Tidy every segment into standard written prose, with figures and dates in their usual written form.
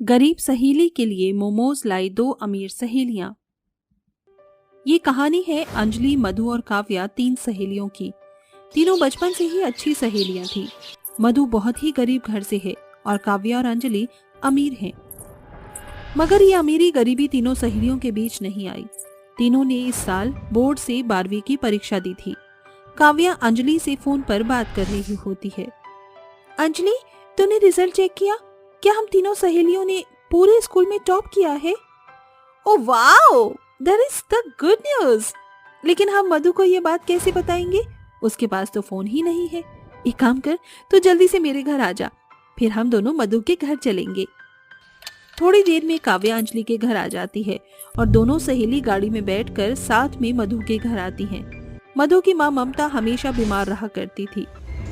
गरीब सहेली के लिए मोमोज लाई दो अमीर सहेलियां। ये कहानी है अंजलि, मधु और काव्या, 3 सहेलियों की। तीनों बचपन से ही अच्छी सहेलियां थी। मधु बहुत ही गरीब घर से है और काव्या और अंजलि अमीर हैं। मगर ये अमीरी गरीबी तीनों सहेलियों के बीच नहीं आई। तीनों ने इस साल बोर्ड से 12वीं की परीक्षा दी थी। काव्या अंजलि से फोन पर बात कर रही होती है। अंजलि, तूने रिजल्ट चेक किया? क्या हम तीनों सहेलियों ने पूरे स्कूल में टॉप किया है? Oh wow, that is the good news. लेकिन हम मधु को ये बात कैसे बताएंगे? उसके पास तो फोन ही नहीं है। एक काम कर, तू जल्दी से मेरे घर आ जा, फिर हम दोनों मधु के घर चलेंगे। थोड़ी देर में काव्या अंजलि के घर आ जाती है और दोनों सहेली गाड़ी में बैठकर साथ में मधु के घर आती हैं। मधु की माँ ममता हमेशा बीमार रहा करती थी।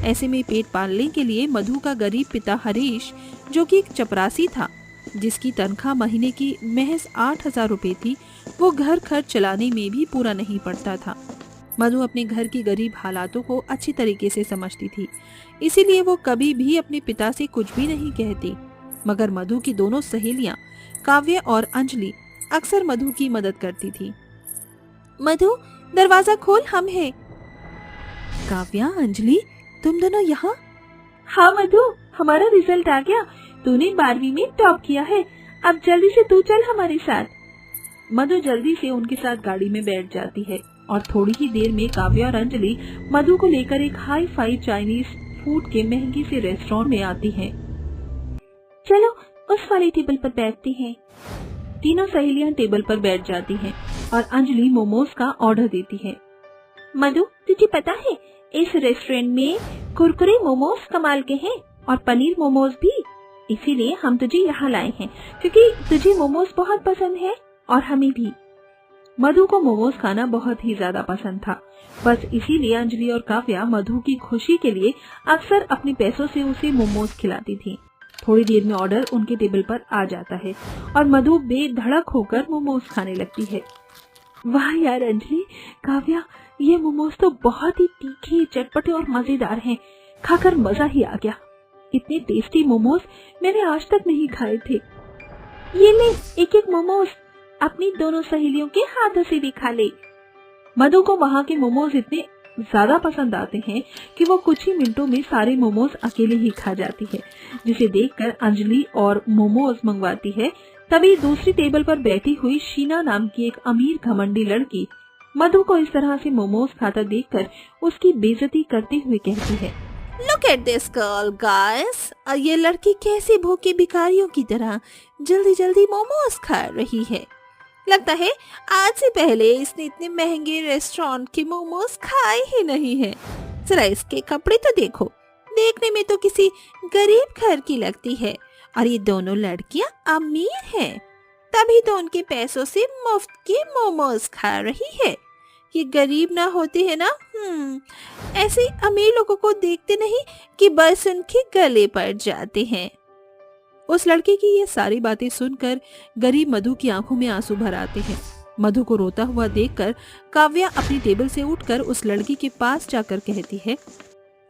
ऐसे में पेट पालने के लिए मधु का गरीब पिता हरीश, जो कि एक चपरासी था, जिसकी तनख्वाह महीने की महज 8,000 रुपए थी, वो घर खर्च चलाने में भी पूरा नहीं पड़ता था। मधु अपने घर की गरीब हालातों को अच्छी तरीके से समझती थी, इसीलिए वो कभी भी अपने पिता से कुछ भी नहीं कहती। मगर मधु की दोनों सहेलियां काव्या और अंजलि अक्सर मधु की मदद करती थी। मधु, दरवाजा खोल, हम हैं। काव्या, अंजलि, तुम दोनों यहाँ? हाँ मधु, हमारा रिजल्ट आ गया। तूने 12वीं में टॉप किया है। अब जल्दी से तू चल हमारे साथ। मधु जल्दी से उनके साथ गाड़ी में बैठ जाती है और थोड़ी ही देर में काव्या और अंजलि मधु को लेकर एक हाई फाई चाइनीज फूड के महंगे से रेस्टोरेंट में आती हैं। चलो उस वाले टेबल पर बैठते हैं। तीनों सहेलियां टेबल पर बैठ जाती हैं और अंजलि मोमोज का ऑर्डर देती है। मधु, तुझे पता है इस रेस्टोरेंट में कुरकुरे मोमोज कमाल के हैं और पनीर मोमोज भी। इसीलिए हम तुझे यहाँ लाए हैं क्योंकि तुझे मोमोज बहुत पसंद है और हमें भी। मधु को मोमोज खाना बहुत ही ज्यादा पसंद था। बस इसीलिए अंजलि और काव्या मधु की खुशी के लिए अक्सर अपने पैसों से उसे मोमोज खिलाती थी। थोड़ी देर में ऑर्डर उनके टेबल पर आ जाता है और मधु बेधड़क होकर मोमोज खाने लगती है। वाह यार अंजलि, काव्या, ये मोमोज तो बहुत ही तीखे, चटपटे और मजेदार हैं। खाकर मजा ही आ गया। इतने टेस्टी मोमोज मैंने आज तक नहीं खाए थे। ये ले एक एक मोमोज, अपनी दोनों सहेलियों के हाथों से भी खा ले। मधु को वहाँ के मोमोज इतने ज्यादा पसंद आते हैं कि वो कुछ ही मिनटों में सारे मोमोज अकेले ही खा जाती है, जिसे देखकर अंजलि और मोमोज मंगवाती है। तभी दूसरी टेबल पर बैठी हुई शीना नाम की एक अमीर घमंडी लड़की मधु को इस तरह से मोमोज खाता देखकर उसकी बेइज्जती करते हुए कहती है, look at this girl guys, ये लड़की कैसे भूखे भिखारियों की तरह जल्दी जल्दी मोमोज खा रही है। लगता है आज से पहले इसने इतने महंगे रेस्टोरेंट के मोमोज खाए ही नहीं है। जरा इसके कपड़े तो देखो, देखने में तो किसी गरीब घर की लगती है और ये दोनों लड़कियां अमीर हैं, तभी तो उनके पैसों से मुफ्त के मोमोज खा रही है। ये गरीब ना होते है ना, ऐसे अमीर लोगों को देखते नहीं कि बस उनके गले पड़ जाते हैं। उस लड़के की ये सारी बातें सुनकर गरीब मधु की आंखों में आंसू भर आते हैं। मधु को रोता हुआ देखकर काव्या अपनी टेबल से उठकर उस लड़की के पास जाकर कहती है,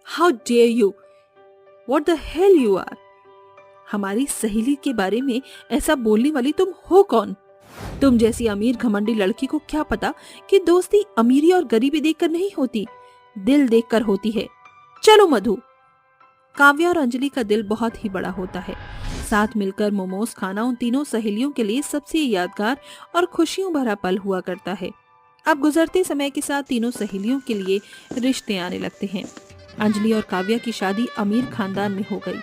how dare you, what the hell you are. हमारी सहेली के बारे में ऐसा बोलने वाली तुम हो कौन? तुम जैसी अमीर घमंडी लड़की को क्या पता कि दोस्ती अमीरी और गरीबी देखकर नहीं होती, दिल देखकर होती है। चलो मधु। काव्या और अंजलि का दिल बहुत ही बड़ा होता है। साथ मिलकर मोमोज खाना उन तीनों सहेलियों के लिए सबसे यादगार और खुशियों भरा पल हुआ करता है। अब गुजरते समय के साथ तीनों सहेलियों के लिए रिश्ते आने लगते हैं। अंजलि और काव्या की शादी अमीर खानदान में हो गई।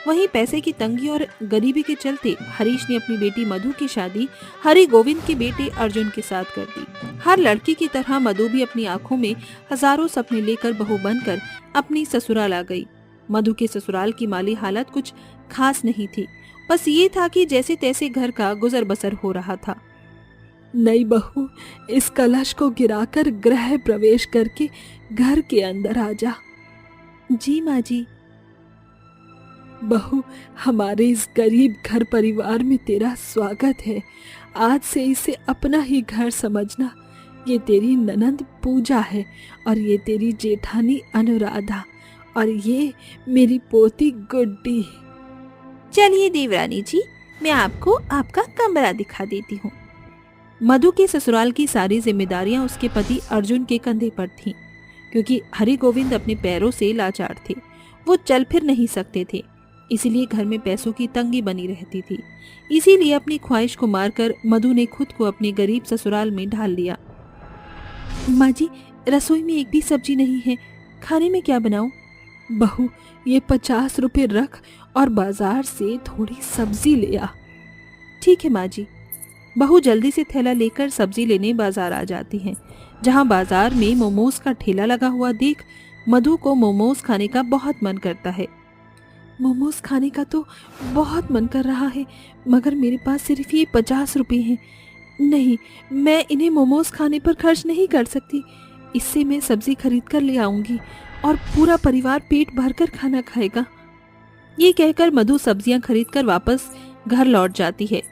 वहीं पैसे की तंगी और गरीबी के चलते हरीश ने अपनी बेटी मधु की शादी हरि गोविंद के बेटे अर्जुन के साथ कर दी। हर लड़की की तरह मधु भी अपनी आंखों में हजारों सपने लेकर बहू बनकर अपनी ससुराल आ गई। मधु के ससुराल की माली हालत कुछ खास नहीं थी, बस ये था कि जैसे तैसे घर का गुजर बसर हो रहा था। नई बहू, इस कलश को गिराकर गृह प्रवेश करके घर के अंदर आ जा। जी माँ जी। बहू, हमारे इस गरीब घर परिवार में तेरा स्वागत है। आज से इसे अपना ही घर समझना। ये तेरी ननंद पूजा है और ये तेरी जेठानी अनुराधा और ये मेरी पोती गुड्डी। चलिए देवरानी जी, मैं आपको आपका कमरा दिखा देती हूँ। मधु के ससुराल की सारी जिम्मेदारियां उसके पति अर्जुन के कंधे पर थीं, क्योंकि हरि गोविंद अपने पैरों से लाचार थे। वो चल फिर नहीं सकते थे, इसीलिए घर में पैसों की तंगी बनी रहती थी। इसीलिए अपनी ख्वाहिश को मारकर मधु ने खुद को अपने गरीब ससुराल में ढाल लिया। माँ जी, रसोई में एक भी सब्जी नहीं है, खाने में क्या बनाऊं? बहू, ये 50 रुपए रख और बाजार से थोड़ी सब्जी ले आ। ठीक है माँ जी। बहू जल्दी से थैला लेकर सब्जी लेने बाजार आ जाती हैं, जहाँ बाजार में मोमोज का ठेला लगा हुआ देख मधु को मोमोज खाने का बहुत मन करता है। मोमोज खाने का तो बहुत मन कर रहा है, मगर मेरे पास सिर्फ ये 50 रुपए हैं। नहीं, मैं इन्हें मोमोज खाने पर खर्च नहीं कर सकती। इससे मैं सब्जी खरीद कर ले आऊंगी और पूरा परिवार पेट भरकर खाना खाएगा। ये कहकर मधु सब्जियां खरीदकर वापस घर लौट जाती है।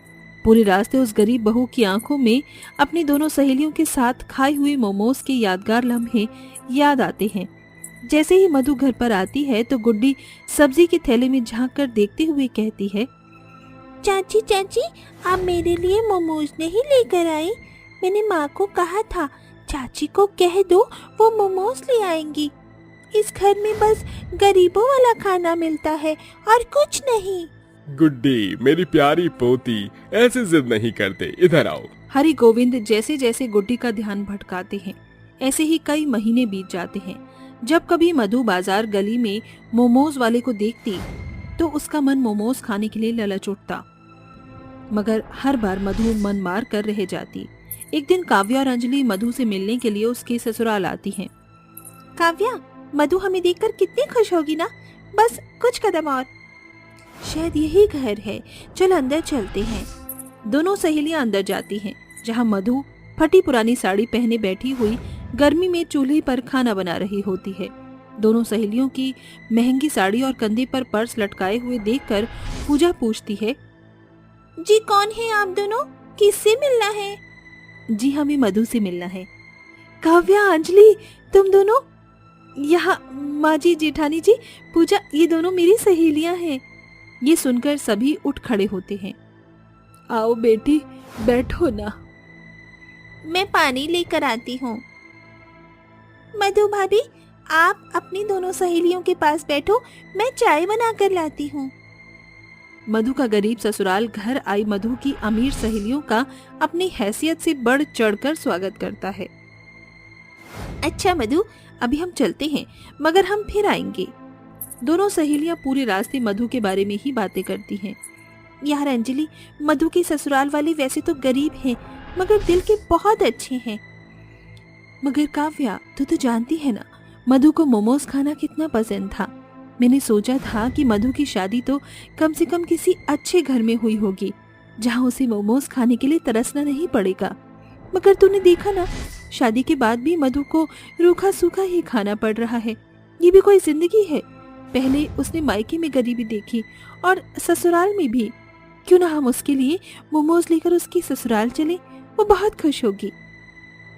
पूरे रास्ते उस गरीब बहू की आंखों में अपनी दोनों सहेलियों के साथ खाए हुए मोमोज के यादगार लम्हे याद आते हैं। जैसे ही मधु घर पर आती है तो गुड्डी सब्जी के थैले में झांक कर देखते हुए कहती है, चाची चाची, आप मेरे लिए मोमोज नहीं लेकर आई? मैंने माँ को कहा था, चाची को कह दो वो मोमोज ले आएंगी। इस घर में बस गरीबों वाला खाना मिलता है और कुछ नहीं। गुड्डी, मेरी प्यारी पोती, ऐसे जिद नहीं करते, इधर आओ। हरि गोविंद जैसे जैसे गुड्डी का ध्यान भटकाते हैं, ऐसे ही कई महीने बीत जाते हैं। जब कभी मधु बाजार गली में मोमोज वाले को देखती तो उसका मन मोमोज खाने के लिए ललच उठता, मगर हर बार मधु मन मार कर रह जाती। एक दिन काव्या और अंजलि मधु से मिलने के लिए उसके ससुराल आती हैं। काव्या, मधु हमें देखकर कितनी खुश होगी ना, बस कुछ कदम और। शायद यही घर है, चल अंदर चलते हैं। दोनों सहेलियां अंदर जाती हैं, जहां मधु फटी पुरानी साड़ी पहने बैठी हुई गर्मी में चूल्हे पर खाना बना रही होती है। दोनों सहेलियों की महंगी साड़ी और कंधे पर पर्स लटकाए हुए देखकर पूजा पूछती है, जी कौन है आप दोनों, किससे मिलना है? जी हमें मधु से मिलना है। काव्या, अंजलि, तुम दोनों यहाँ? माँ जी, जेठानी जी, पूजा, ये दोनों मेरी सहेलियां हैं। ये सुनकर सभी उठ खड़े होते हैं। आओ बेटी, बैठो ना। मैं पानी लेकर आती हूँ। मधु भाभी, आप अपनी दोनों सहेलियों के पास बैठो, मैं चाय बना कर लाती हूँ। मधु का गरीब ससुराल घर आई मधु की अमीर सहेलियों का अपनी हैसियत से बढ़ चढ़कर स्वागत करता है। अच्छा मधु, अभी हम चलते हैं, मगर हम फिर आएंगे। दोनों सहेलियां पूरे रास्ते मधु के बारे में ही बातें करती हैं। यार अंजलि, मधु के ससुराल वाले वैसे तो गरीब हैं, मगर दिल के बहुत अच्छे हैं। मगर काव्या, तू तो जानती है ना, मधु को मोमोज खाना कितना पसंद था। मैंने सोचा था कि मधु की शादी तो कम से कम किसी अच्छे घर में हुई होगी, जहाँ उसे मोमोज खाने के लिए तरसना नहीं पड़ेगा। मगर तूने देखा ना, शादी के बाद भी मधु को रूखा सूखा ही खाना पड़ रहा है। ये भी कोई जिंदगी है? पहले उसने मायके में गरीबी देखी और ससुराल में भी। क्यों ना हम उसके लिए मोमोज लेकर उसकी ससुराल चले, वो बहुत खुश होगी।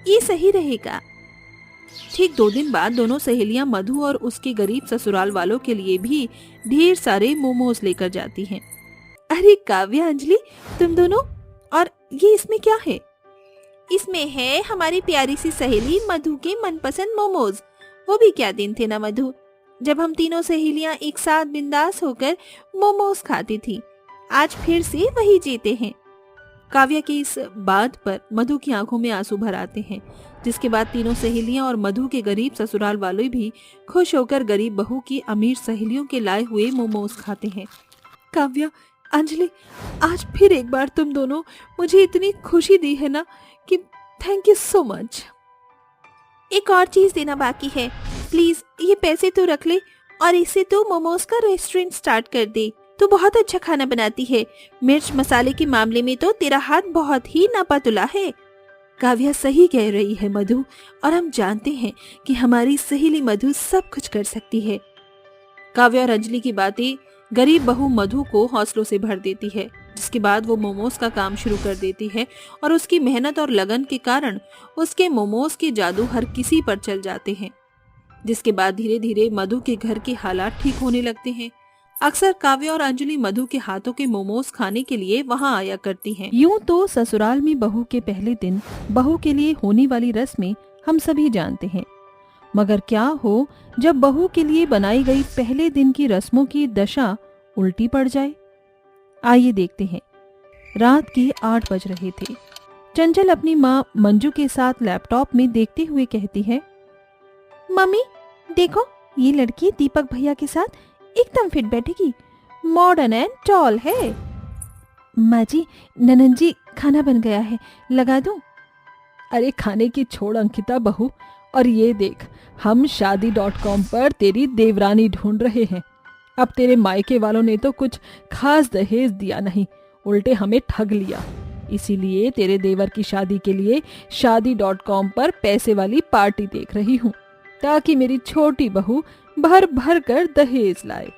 ये सही रहेगा। ठीक 2 दिन बाद दोनों सहेलियां मधु और उसके गरीब ससुराल वालों के लिए भी ढेर सारे मोमोज लेकर जाती हैं। अरे काव्या, अंजलि, तुम दोनों, और ये इसमें क्या है? इसमें है हमारी प्यारी सी सहेली मधु के मनपसंद मोमोज। वो भी क्या दिन थे ना मधु, जब हम तीनों सहेलियां एक साथ बिंदास होकर मोमोज खाती थी। आज फिर से वही जीते हैं। काव्या की इस बात पर मधु की आंखों में आंसू भर आते हैं, जिसके बाद तीनों सहेलियां और मधु के गरीब ससुराल वाले भी खुश होकर गरीब बहू की अमीर सहेलियों के लाए हुए मोमोज खाते हैं। काव्या, अंजलि, आज फिर एक बार तुम दोनों मुझे इतनी खुशी दी है ना कि थैंक यू सो मच। एक और चीज देना बाकी है, प्लीज ये पैसे तो रख ले और इससे तो मोमोज का रेस्टोरेंट स्टार्ट कर दे। तू बहुत अच्छा खाना बनाती है, मिर्च मसाले के मामले में तो तेरा हाथ बहुत ही नापातुला है। काव्या सही कह रही है मधु, और हम जानते हैं कि हमारी सहेली मधु सब कुछ कर सकती है। काव्या और अंजलि की बातें गरीब बहू मधु को हौसलों से भर देती है, जिसके बाद वो मोमोज का काम शुरू कर देती है और उसकी मेहनत और लगन के कारण उसके मोमोज के जादू हर किसी पर चल जाते हैं। जिसके बाद धीरे धीरे मधु के घर के हालात ठीक होने लगते हैं। अक्सर काव्या और अंजलि मधु के हाथों के मोमोज खाने के लिए वहाँ आया करती हैं। यूं तो ससुराल में बहू के पहले दिन बहू के लिए होने वाली रस्में हम सभी जानते हैं, मगर क्या हो जब बहू के लिए बनाई गई पहले दिन की रस्मों की दशा उल्टी पड़ जाए। आइए देखते हैं। रात के 8 बज रहे थे। चंचल अपनी माँ मंजू के साथ लैपटॉप में देखते हुए कहती है, मम्मी देखो, ये लड़की दीपक भैया के साथ एकदम फिट बैठेगी, मॉडर्न एंड टॉल है। माँ जी, ननन जी खाना बन गया है, लगा दूं? अरे खाने की छोड़ अंकिता बहू, और ये देख, हम शादी.com पर तेरी देवरानी ढूंढ रहे हैं। अब तेरे मायके वालों ने तो कुछ खास दहेज दिया नहीं, उल्टे हमें ठग लिया। इसीलिए तेरे देवर की शादी के लिए शादी.com पर पैसे वाली पार्टी देख रही हूँ, ताकि मेरी छोटी बहू भर भर कर दहेज लाए।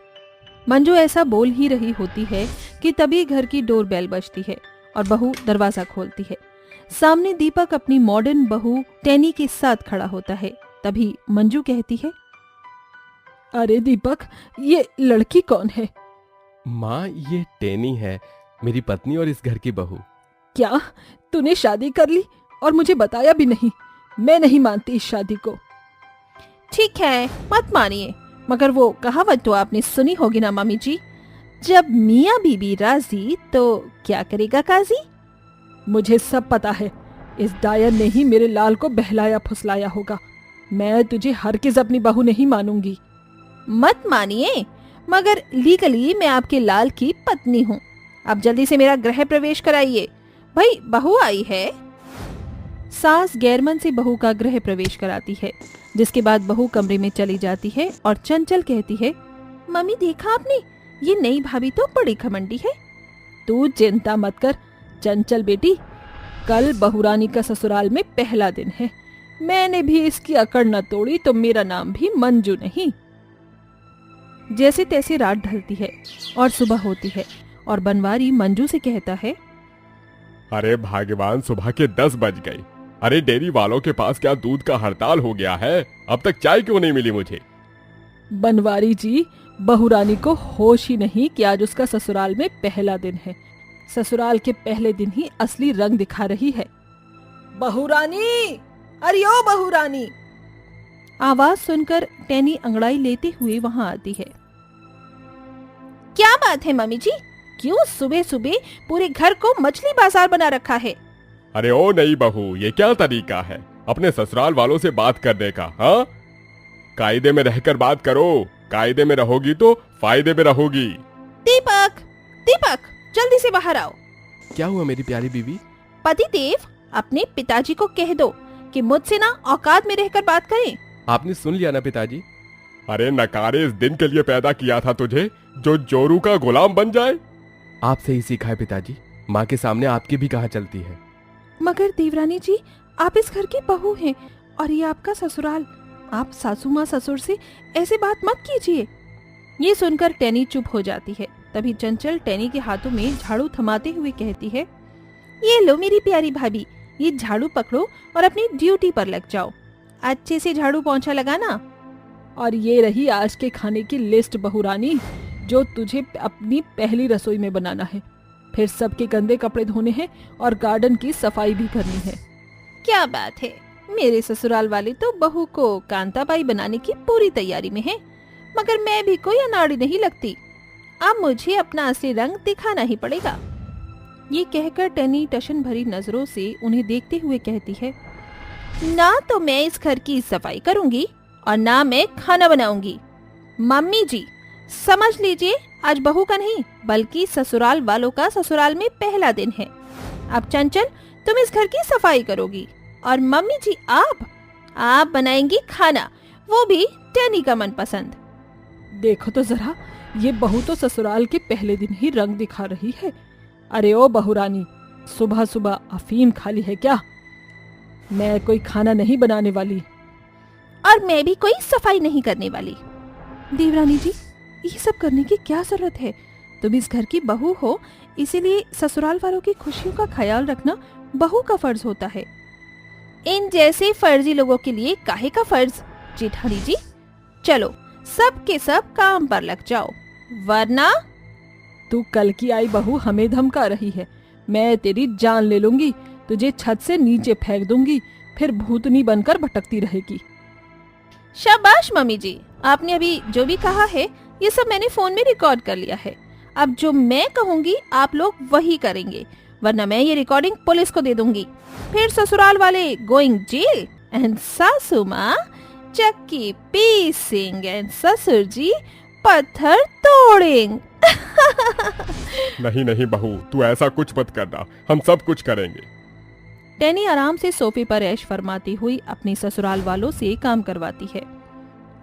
मंजू ऐसा बोल ही रही होती है कि तभी घर की डोरबेल बजती है और बहू दरवाजा खोलती है। सामने दीपक अपनी मॉडर्न बहू टैनी के साथ खड़ा होता है। तभी मंजू कहती है, अरे दीपक, ये लड़की कौन है? माँ, ये टैनी है, मेरी पत्नी और इस घर की बहू। क्या तूने शादी कर ली और मुझे बताया भी नहीं? मैं नहीं मानती इस शादी को। ठीक है, मत मानिए, मगर वो कहावत तो आपने सुनी होगी ना मम्मी जी, जब मियाँ बीबी राजी तो क्या करेगा काजी। मुझे सब पता है, इस डायर ने ही मेरे लाल को बहलाया फुसलाया होगा। मैं तुझे हरगिज़ अपनी बहू नहीं मानूंगी। मत मानिए, मगर लीगली मैं आपके लाल की पत्नी हूँ। अब जल्दी से मेरा गृह प्रवेश कराइए, भाई बहू आई है। सास गैरमन से बहू का गृह प्रवेश कराती है, जिसके बाद बहू कमरे में चली जाती है और चंचल कहती है, मम्मी देखा आपने, ये नई भाभी तो बड़ी घमंडी है। तू चिंता मत कर चंचल बेटी, कल बहुरानी का ससुराल में पहला दिन है। मैंने भी इसकी अकड़ न तोड़ी तो मेरा नाम भी मंजू नहीं। जैसे तैसे रात ढलती है और सुबह होती है और बनवारी मंजू से कहता है, अरे भाग्यवान, सुबह के 10 बज गए। अरे डेयरी वालों के पास क्या दूध का हड़ताल हो गया है? अब तक चाय क्यों नहीं मिली मुझे? बनवारी जी, बहुरानी को होश ही नहीं कि आज उसका ससुराल में पहला दिन है। ससुराल के पहले दिन ही असली रंग दिखा रही है। बहुरानी, अरे ओ बहुरानी! आवाज सुनकर टैनी अंगड़ाई लेते हुए वहां आती है। क्या बात है मम्मी जी, क्यों सुबह सुबह पूरे घर को मछली बाजार बना रखा है? अरे ओ नई बहू, ये क्या तरीका है अपने ससुराल वालों से बात करने का? हाँ, कायदे में रहकर बात करो। कायदे में रहोगी तो फायदे में रहोगी। दीपक, दीपक, जल्दी से बाहर आओ। क्या हुआ मेरी प्यारी बीवी? पतिदेव, अपने पिताजी को कह दो कि मुझसे ना औकात में रहकर बात करें। आपने सुन लिया ना पिताजी? अरे नकारे, इस दिन के लिए पैदा किया था तुझे जो जोरू का गुलाम बन जाए। आपसे ही सीखा है पिताजी, माँ के सामने आपकी भी कहाँ चलती है। मगर देवरानी जी, आप इस घर की बहू हैं और ये आपका ससुराल। आप सासू माँ ससुर से ऐसे बात मत कीजिए। ये सुनकर टैनी चुप हो जाती है। तभी चंचल टैनी के हाथों में झाड़ू थमाते हुए कहती है, ये लो मेरी प्यारी भाभी, ये झाड़ू पकड़ो और अपनी ड्यूटी पर लग जाओ। अच्छे से झाड़ू पोंछा लगाना। और ये रही आज के खाने की लिस्ट बहुरानी, जो तुझे अपनी पहली रसोई में बनाना है। फिर सबके गंदे कपड़े धोने हैं और गार्डन की सफाई भी करनी है। क्या बात है, मेरे ससुराल वाले तो बहू को कांताबाई बनाने की पूरी तैयारी में हैं, मगर मैं भी कोई अनाड़ी नहीं लगती। अब मुझे अपना असली रंग दिखाना ही पड़ेगा। ये कहकर टैनी टशन भरी नजरों से उन्हें देखते हुए कहती है, ना तो मैं इस घर की सफाई करूंगी और ना मैं खाना बनाऊंगी। मम्मी जी, समझ लीजिए, आज बहू का नहीं बल्कि ससुराल वालों का ससुराल में पहला दिन है। अब चंचल, तुम इस घर की सफाई करोगी और मम्मी जी आप बनाएंगी खाना, वो भी टैनी का मनपसंद। देखो तो जरा, ये बहू तो ससुराल के पहले दिन ही रंग दिखा रही है। अरे ओ बहुरानी, सुबह सुबह अफीम खाली है क्या? मैं कोई खाना नहीं बनाने वाली और मैं भी कोई सफाई नहीं करने वाली। देवरानी जी, ये सब करने की क्या जरूरत है? तुम इस घर की बहू हो, इसीलिए ससुराल वालों की खुशियों का ख्याल रखना बहू का फर्ज होता है। इन जैसे फर्जी लोगों के लिए काहे का फर्ज? जेठानी जी, चलो सब के सब काम पर लग जाओ। वरना तू कल की आई बहू हमें धमका रही है। मैं तेरी जान ले लूंगी, तुझे छत से नीचे फेंक दूंगी, फिर भूतनी बनकर भटकती रहेगी। शाबाश मम्मी जी, आपने अभी जो भी कहा है ये सब मैंने फोन में रिकॉर्ड कर लिया है। अब जो मैं कहूँगी आप लोग वही करेंगे, वरना मैं ये रिकॉर्डिंग पुलिस को दे दूंगी। फिर ससुराल वाले गोइंग जेल एंड सासू माँ चक्की पीसिंग एंड ससुर जी पत्थर तोड़ेंगे। नहीं नहीं बहू, तू ऐसा कुछ मत करना, हम सब कुछ करेंगे। टेनी आराम से सोफे पर ऐश फरमाती हुई अपनी ससुराल वालों से काम करवाती है।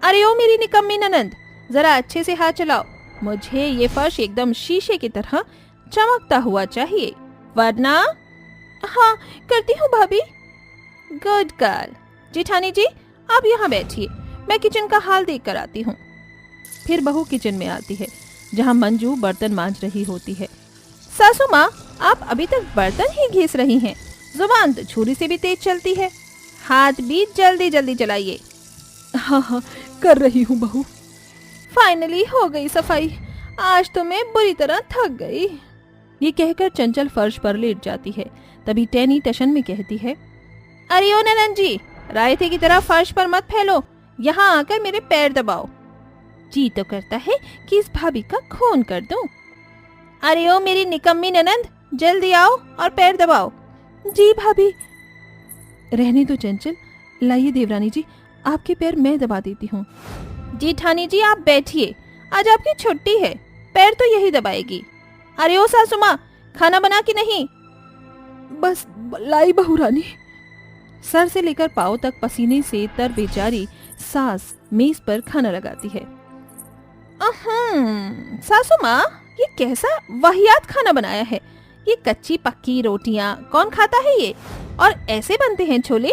अरे ओ मेरी निकम्मी ननंद, जरा अच्छे से हाथ चलाओ, मुझे ये फर्श एकदम शीशे की तरह चमकता हुआ चाहिए, वरना। हाँ करती हूँ भाभी। Good girl. जेठानी जी आप यहाँ बैठिए, मैं किचन का हाल देख कर आती हूँ। फिर बहू किचन में आती है जहाँ मंजू बर्तन मांज रही होती है। सासू माँ आप अभी तक बर्तन ही घिस रही हैं, जुबान तो छुरी से भी तेज चलती है, हाथ भी जल्दी जल्दी चलाइए। हाँ हाँ कर रही हूँ बहू। फाइनली हो गई सफाई, आज तो मैं बुरी तरह थक गई। ये कहकर चंचल फर्श पर लेट जाती है। तभी टैनी टशन में कहती है, अरे ओ ननन जी, रायते की तरह फर्श पर मत फैलो, यहाँ आकर मेरे पैर दबाओ। जी तो करता है कि इस भाभी का खून कर दूं। अरे ओ मेरी निकम्मी ननंद, जल्दी आओ और पैर दबाओ। जी भाभी। रहने दो चंचल, लाइए देवरानी जी, आपके पैर मैं दबा देती हूँ। जेठानी जी आप बैठिए, आज आपकी छुट्टी है, पैर तो यही दबाएगी। अरे ओ सासू माँ, खाना बना कि नहीं? बस लाई बहू रानी। सर से लेकर पाँव तक पसीने से तर बेचारी सास मेज पर खाना लगाती है। सासू माँ, ये कैसा वाहियात खाना बनाया है, ये कच्ची पक्की रोटियां कौन खाता है ये? और ऐसे बनते हैं छोले?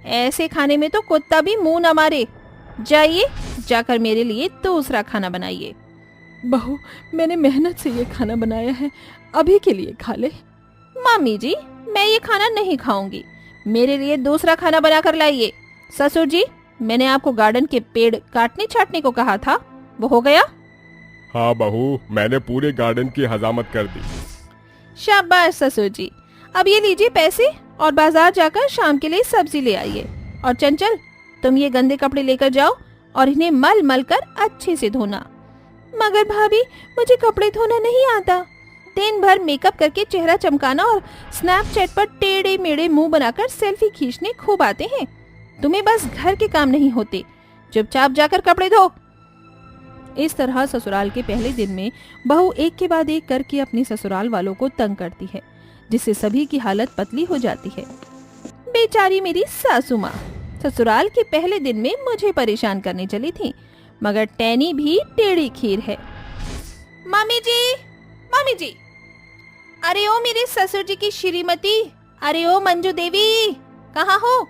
ऐसे खाने में तो कुत्ता भी मुंह न मारे। जाइए जाकर मेरे लिए दूसरा खाना बनाइए। बहू मैंने मेहनत से ये खाना बनाया है, अभी के लिए खा ले। मम्मी जी मैं ये खाना नहीं खाऊंगी, मेरे लिए दूसरा खाना बना कर लाइए। ससुर जी मैंने आपको गार्डन के पेड़ काटने छाटने को कहा था, वो हो गया? हाँ बहू, मैंने पूरे गार्डन की हजामत कर दी। शाबाश ससुर जी, अब ये लीजिए पैसे और बाजार जाकर शाम के लिए सब्जी ले आइए। और चंचल तुम ये गंदे कपड़े लेकर जाओ और इन्हें मल मल कर अच्छे से धोना। मगर भाभी मुझे कपड़े धोना नहीं आता, दिन भर मेकअप करके चेहरा चमकाना और स्नैपचैट पर टेढ़े मेढ़े मुंह बनाकर सेल्फी खींचने खूब आते हैं। तुम्हें बस घर के काम नहीं होते, चुपचाप जाकर कपड़े धो। इस तरह ससुराल के पहले दिन में बहू एक के बाद एक करके अपने ससुराल वालों को तंग करती है, जिससे सभी की हालत पतली हो जाती है। बेचारी मेरी सासू माँ ससुराल के पहले दिन में मुझे परेशान करने चली थी, मगर टैनी भी टेढ़ी खीर है। मम्मी जी, अरे ओ मेरे ससुर जी की श्रीमती, अरे ओ मंजू देवी, कहाँ हो?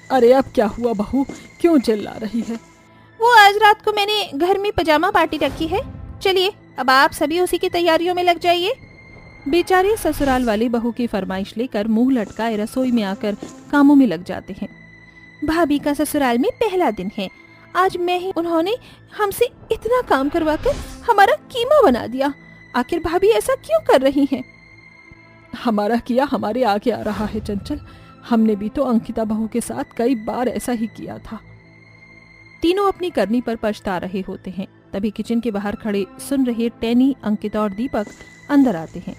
अरे अब क्या हुआ बहू, क्यों चिल्ला रही है? वो आज रात को मैंने घर में पजामा पार्टी रखी है, चलिए अब आप सभी उसी की तैयारियों में लग जाइए। बेचारे ससुराल वाले बहू की फरमाइश लेकर मुंह लटकाए रसोई में आकर कामों में लग जाते हैं। भाभी का ससुराल में पहला दिन है, आज मैं ही उन्होंने हमसे इतना काम करवाकर हमारा कीमा बना दिया। आखिर भाभी ऐसा क्यों कर रही हैं? हमारा किया हमारे आगे आ रहा है चंचल, हमने भी तो अंकिता बहू के साथ कई बार ऐसा ही किया था। तीनों अपनी करनी पर पछता रहे होते हैं। तभी किचन के बाहर खड़े सुन रहे टैनी, अंकिता और दीपक अंदर आते हैं।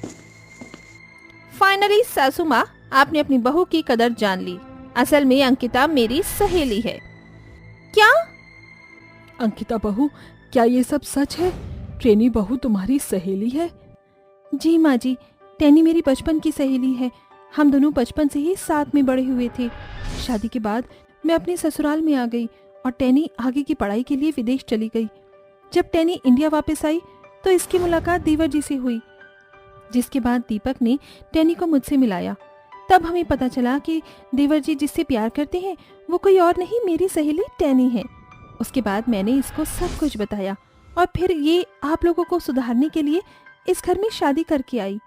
फाइनली सासू माँ, आपने अपनी बहू की कदर जान ली। असल में अंकिता मेरी सहेली है। क्या? अंकिता बहू, क्या ये सब सच है? ट्रेनी बहू तुम्हारी सहेली है? जी माँ जी, टैनी मेरी बचपन की सहेली है। हम दोनों बचपन से ही साथ में बड़े हुए थे। शादी के बाद मैं अपने ससुराल में आ गई और टैनी आगे की पढ़ाई के लिए विदेश चली गई। जब टैनी इंडिया वापस आई तो इसकी मुलाकात देवर जी से हुई, जिसके बाद दीपक ने टैनी को मुझसे मिलाया। तब हमें पता चला कि देवर जी जिससे प्यार करते हैं वो कोई और नहीं, मेरी सहेली टैनी है। उसके बाद मैंने इसको सब कुछ बताया और फिर ये आप लोगों को सुधारने के लिए इस घर में शादी करके आई।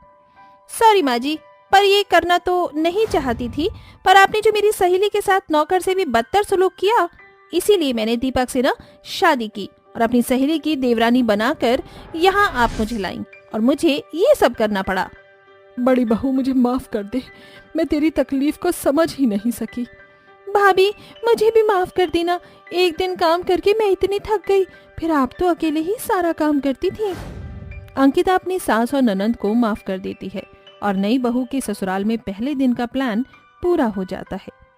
सॉरी माँ जी, पर ये करना तो नहीं चाहती थी, पर आपने जो मेरी सहेली के साथ नौकर से भी बदतर सलूक किया, इसीलिए मैंने दीपक से ना शादी की और अपनी सहेली की देवरानी बनाकर यहाँ आप मुझे लाईं और मुझे ये सब करना पड़ा। बड़ी बहू मुझे माफ कर दे, मैं तेरी तकलीफ को समझ ही नहीं सकी। भाभी मुझे भी माफ कर देना, एक दिन काम करके मैं इतनी थक गई, फिर आप तो अकेले ही सारा काम करती थी। अंकिता अपनी सास और ननंद को माफ कर देती है और नई बहू के ससुराल में पहले दिन का प्लान पूरा हो जाता है।